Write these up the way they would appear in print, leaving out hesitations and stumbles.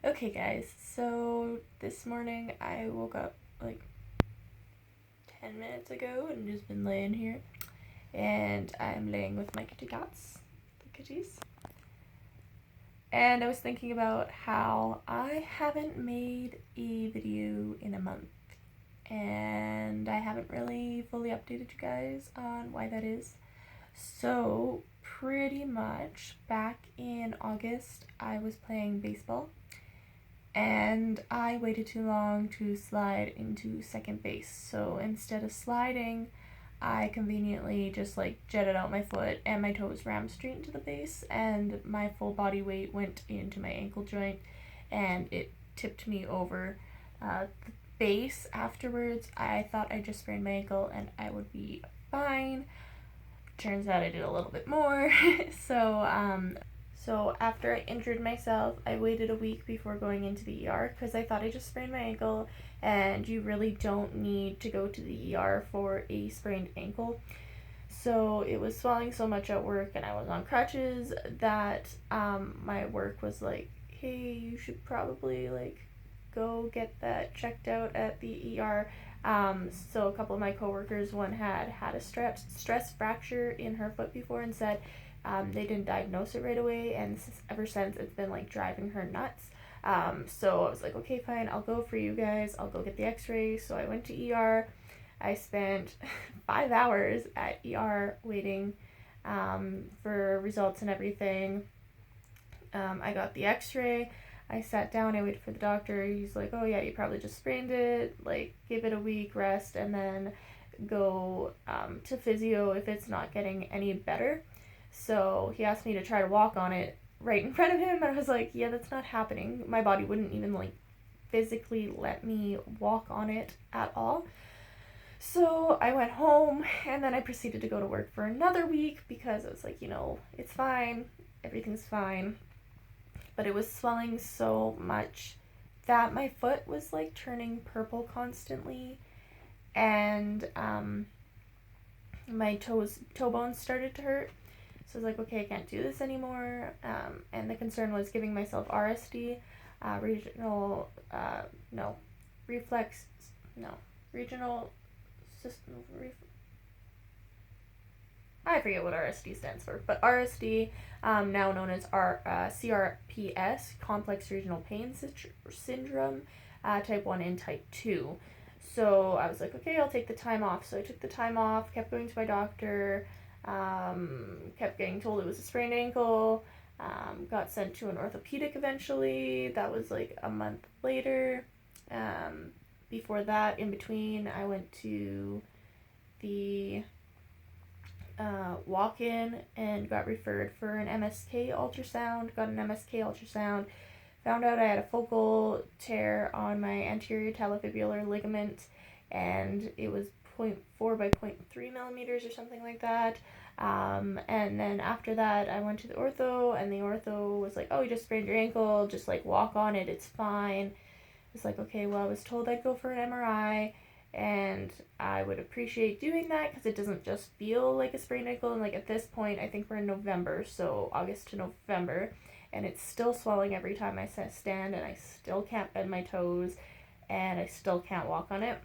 Okay, guys, so this morning I woke up like 10 minutes ago and just been laying here. And I'm laying with my kitty cats, the kitties. And I was thinking about how I haven't made a video in a month. And I haven't really fully updated you guys on why that is. So, pretty much back in August, I was playing baseball and I waited too long to slide into second base. So instead of sliding, I conveniently just jetted out my foot and my toes rammed straight into the base, and my full body weight went into my ankle joint and it tipped me over the base. Afterwards, I thought I just sprained my ankle and I would be fine. Turns out I did a little bit more. So after I injured myself, I waited a week before going into the ER because I thought I just sprained my ankle, and you really don't need to go to the ER for a sprained ankle. So it was swelling so much at work, and I was on crutches that my work was like, "Hey, you should probably go get that checked out at the ER." So a couple of my coworkers, one had a stress fracture in her foot before, and said they didn't diagnose it right away, and ever since it's been driving her nuts. So I was like, okay, fine, I'll go for you guys. I'll go get the X-ray. So I went to ER. I spent 5 hours at ER waiting for results and everything. I got the X-ray. I sat down, I waited for the doctor. He's like, oh yeah, you probably just sprained it. Give it a week, rest, and then go to physio if it's not getting any better. So he asked me to try to walk on it right in front of him, and I was like, yeah, that's not happening. My body wouldn't even physically let me walk on it at all. So I went home, and then I proceeded to go to work for another week because I was like, it's fine, everything's fine. But it was swelling so much that my foot was turning purple constantly, and my toe bones started to hurt. So I was like, okay, I can't do this anymore. And the concern was giving myself RSD, regional, no, reflex, no, regional system, I forget what RSD stands for, but RSD, now known as CRPS, Complex Regional Pain Syndrome, type 1 and type 2. So I was like, okay, I'll take the time off. So I took the time off, kept going to my doctor, kept getting told it was a sprained ankle, got sent to an orthopedic eventually. That was a month later. Before that, in between, I went to the walk-in and got referred for an MSK ultrasound. Got an MSK ultrasound, found out I had a focal tear on my anterior talofibular ligament, and it was 0.4 by 0.3 millimeters or something like that. And then after that, I went to the ortho, and the ortho was like, oh, you just sprained your ankle, just walk on it, it's fine. It's like, okay, well, I was told I'd go for an MRI, and I would appreciate doing that because it doesn't just feel like a sprained ankle. And at this point, I think we're in November, so August to November, and it's still swelling every time I stand, and I still can't bend my toes, and I still can't walk on it.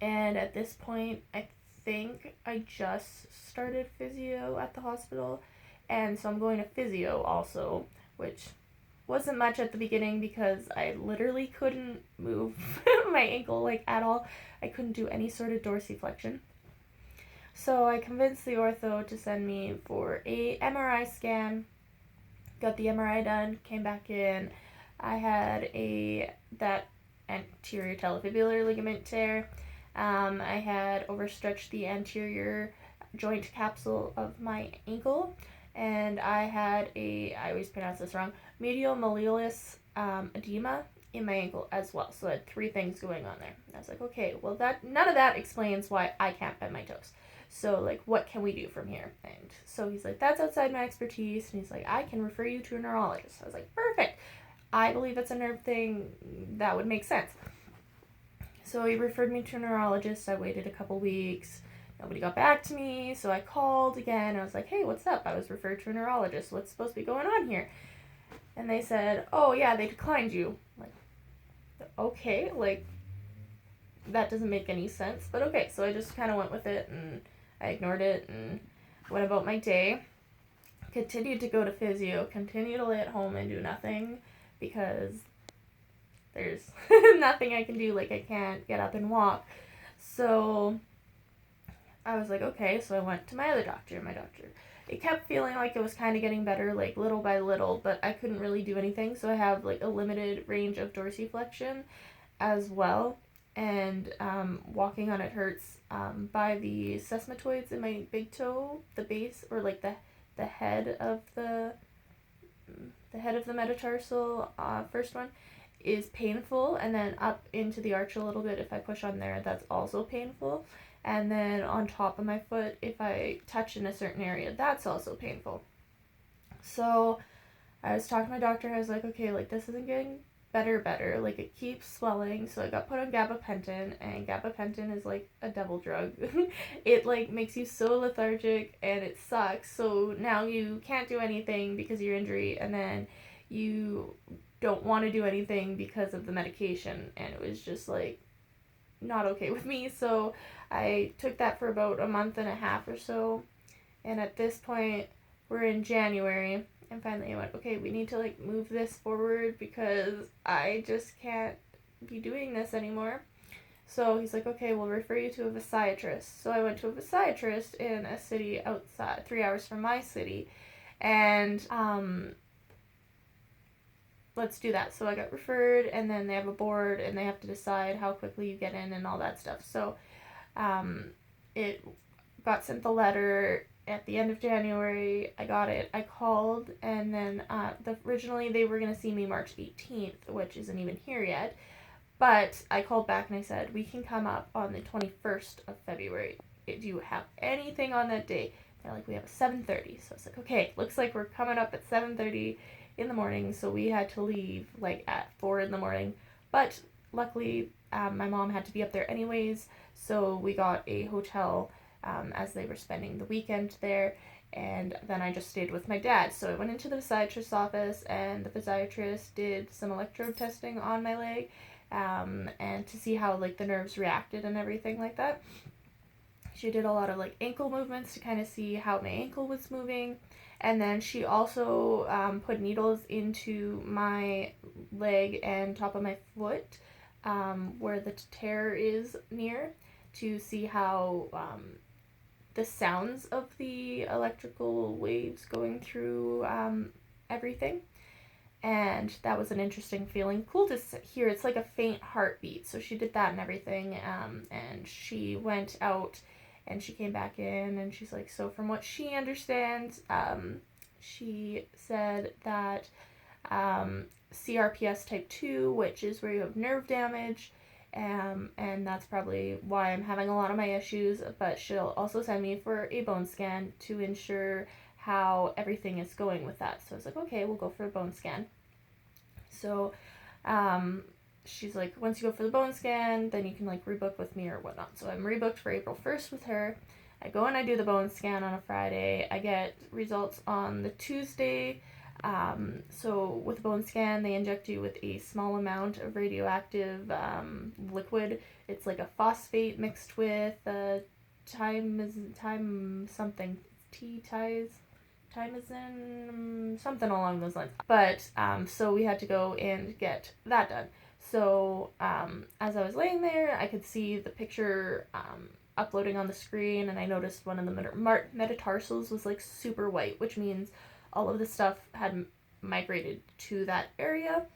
And at this point, I think I just started physio at the hospital, and so I'm going to physio also, which wasn't much at the beginning because I literally couldn't move my ankle at all. I couldn't do any sort of dorsiflexion. So I convinced the ortho to send me for a MRI scan. Got the MRI done, came back in. I had that anterior talofibular ligament tear. I had overstretched the anterior joint capsule of my ankle, and I had I always pronounce this wrong, medial malleolus edema in my ankle as well. So I had 3 things going on there. I was like, okay, well, none of that explains why I can't bend my toes. So what can we do from here? And so he's like, that's outside my expertise, and he's like, I can refer you to a neurologist. I was like, perfect. I believe it's a nerve thing. That would make sense. So he referred me to a neurologist. I waited a couple weeks. Nobody got back to me, so I called again. I was like, hey, what's up? I was referred to a neurologist. What's supposed to be going on here? And they said, oh yeah, they declined you. I'm like, okay, like, that doesn't make any sense, but okay. So I just kind of went with it, and I ignored it and went about my day. Continued to go to physio, continued to lay at home and do nothing because there's nothing I can do. Like, I can't get up and walk. So I was like, okay. So I went to my other doctor. It kept feeling like it was kind of getting better, like little by little, but I couldn't really do anything. So I have like a limited range of dorsiflexion as well, and walking on it hurts by the sesamoids in my big toe, the base, or like the head of the metatarsal, first one, is painful, and then up into the arch a little bit, if I push on there, that's also painful. And then on top of my foot, if I touch in a certain area, that's also painful. So I was talking to my doctor. I was like, okay, like, this isn't getting better. Like, it keeps swelling. So I got put on gabapentin, and gabapentin is like a devil drug. It like makes you so lethargic, and it sucks. So now you can't do anything because of your injury, and then you don't want to do anything because of the medication. And it was just like not okay with me. So I took that for about a month and a half or so. And at this point, we're in January. And finally I went, okay, we need to like move this forward because I just can't be doing this anymore. So he's like, okay, we'll refer you to a physiatrist. So I went to a physiatrist in a city outside, 3 hours from my city. And let's do that. So I got referred, and then they have a board, and they have to decide how quickly you get in and all that stuff. So it got sent the letter at the end of January. I got it. I called, and then originally they were going to see me March 18th, which isn't even here yet. But I called back and I said, we can come up on the 21st of February. Do you have anything on that day? They're like, we have a 7:30. So I was like, okay, looks like we're coming up at 7:30 in the morning. So we had to leave like at 4 in the morning. But luckily, my mom had to be up there anyways. So we got a hotel as they were spending the weekend there. And then I just stayed with my dad. So I went into the physiatrist's office, and the physiatrist did some electrode testing on my leg, and to see how like the nerves reacted and everything like that. She did a lot of like ankle movements to kind of see how my ankle was moving. And then she also put needles into my leg and top of my foot, where the tear is near, to see how the sounds of the electrical waves going through everything. And that was an interesting feeling. Cool to hear. It's like a faint heartbeat. So she did that and everything. And she went out, and she came back in, and she's like, so from what she understands, she said that CRPS type 2, which is where you have nerve damage, and that's probably why I'm having a lot of my issues. But she'll also send me for a bone scan to ensure how everything is going with that. So I was like, okay, we'll go for a bone scan. So she's like, once you go for the bone scan, then you can like rebook with me or whatnot. So I'm rebooked for April 1st with her. I go and I do the bone scan on a Friday. I get results on the Tuesday. So with the bone scan, they inject you with a small amount of radioactive liquid. It's like a phosphate mixed with time something, Timazin, something along those lines. But so we had to go and get that done. So as I was laying there, I could see the picture uploading on the screen, and I noticed one of the metatarsals was like super white, which means all of the stuff had migrated to that area.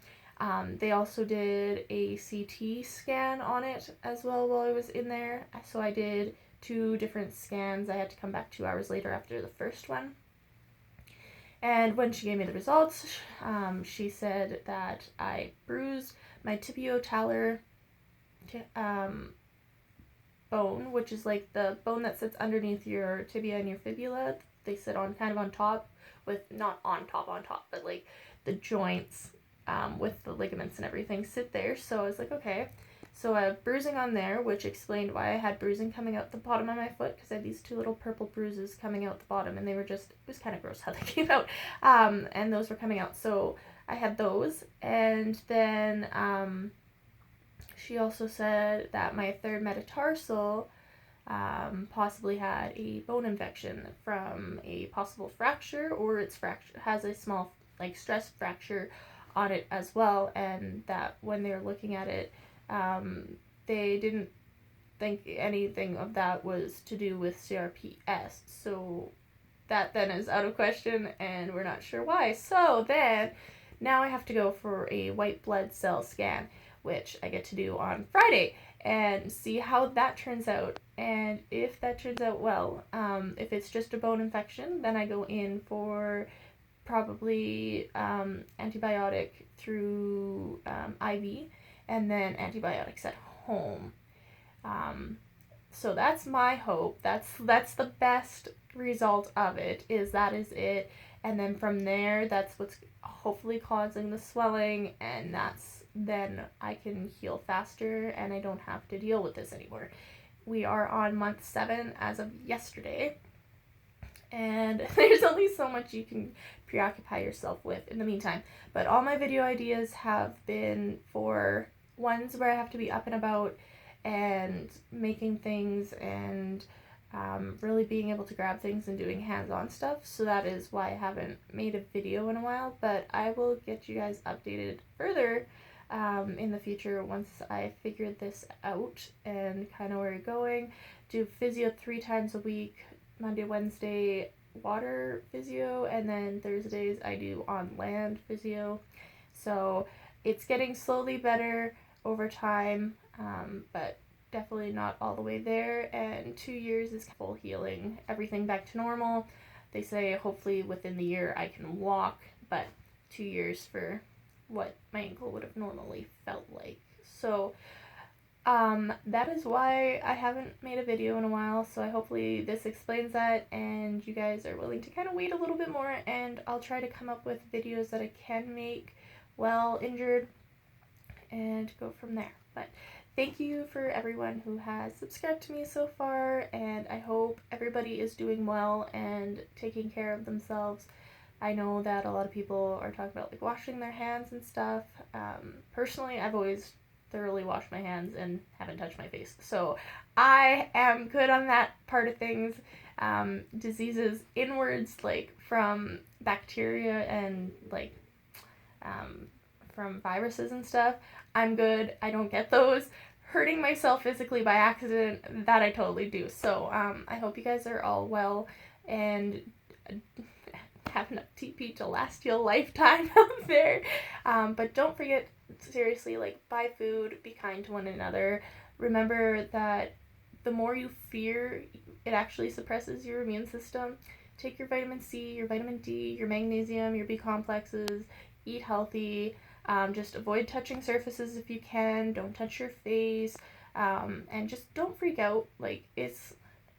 They also did a CT scan on it as well while I was in there. So I did 2 different scans. I had to come back 2 hours later after the first one. And when she gave me the results, she said that I bruised my tibiotalar bone, which is like the bone that sits underneath your tibia and your fibula. They sit on kind of on top, with not on top, but like the joints with the ligaments and everything sit there. So I was like, okay. So I have bruising on there, which explained why I had bruising coming out the bottom of my foot, because I had these 2 little purple bruises coming out the bottom, and they were just, it was kind of gross how they came out, and those were coming out. So I had those, and then she also said that my third metatarsal possibly had a bone infection from a possible fracture, or it's has a small like stress fracture on it as well, and that when they were looking at it, they didn't think anything of that was to do with CRPS. So that then is out of question, and we're not sure why. So then now I have to go for a white blood cell scan, which I get to do on Friday, and see how that turns out. And if that turns out well, if it's just a bone infection, then I go in for probably antibiotic through IV, and then antibiotics at home. So that's my hope. That's the best result of it. That is it. And then from there, that's what's hopefully causing the swelling, and then I can heal faster and I don't have to deal with this anymore. We are on month 7 as of yesterday, and there's only so much you can preoccupy yourself with in the meantime. But all my video ideas have been for ones where I have to be up and about and making things and really being able to grab things and doing hands-on stuff. So that is why I haven't made a video in a while, but I will get you guys updated further in the future once I figured this out and kind of where you're going. Do physio 3 times a week, Monday, Wednesday, water physio, and then Thursdays I do on land physio. So it's getting slowly better over time, but definitely not all the way there, and 2 years is full healing, everything back to normal. They say hopefully within the year I can walk, but 2 years for what my ankle would have normally felt like. So that is why I haven't made a video in a while, so hopefully this explains that and you guys are willing to kind of wait a little bit more, and I'll try to come up with videos that I can make while injured and go from there. But thank you for everyone who has subscribed to me so far, and I hope everybody is doing well and taking care of themselves. I know that a lot of people are talking about like washing their hands and stuff. Personally, I've always thoroughly washed my hands and haven't touched my face, so I am good on that part of things. Diseases inwards, like from bacteria and like from viruses and stuff, I'm good. I don't get those. Hurting myself physically by accident, that I totally do. So I hope you guys are all well and have enough TP to last you a lifetime out there. But don't forget, seriously, like, buy food, be kind to one another. Remember that the more you fear, it actually suppresses your immune system. Take your vitamin C, your vitamin D, your magnesium, your B complexes, eat healthy. Just avoid touching surfaces if you can. Don't touch your face, and just don't freak out. Like it's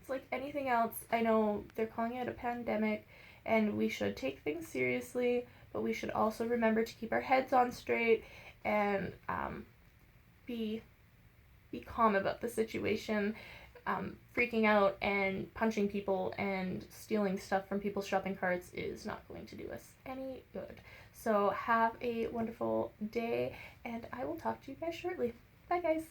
like anything else. I know they're calling it a pandemic, and we should take things seriously, but we should also remember to keep our heads on straight and be calm about the situation. Freaking out and punching people and stealing stuff from people's shopping carts is not going to do us any good. So have a wonderful day, and I will talk to you guys shortly. Bye, guys.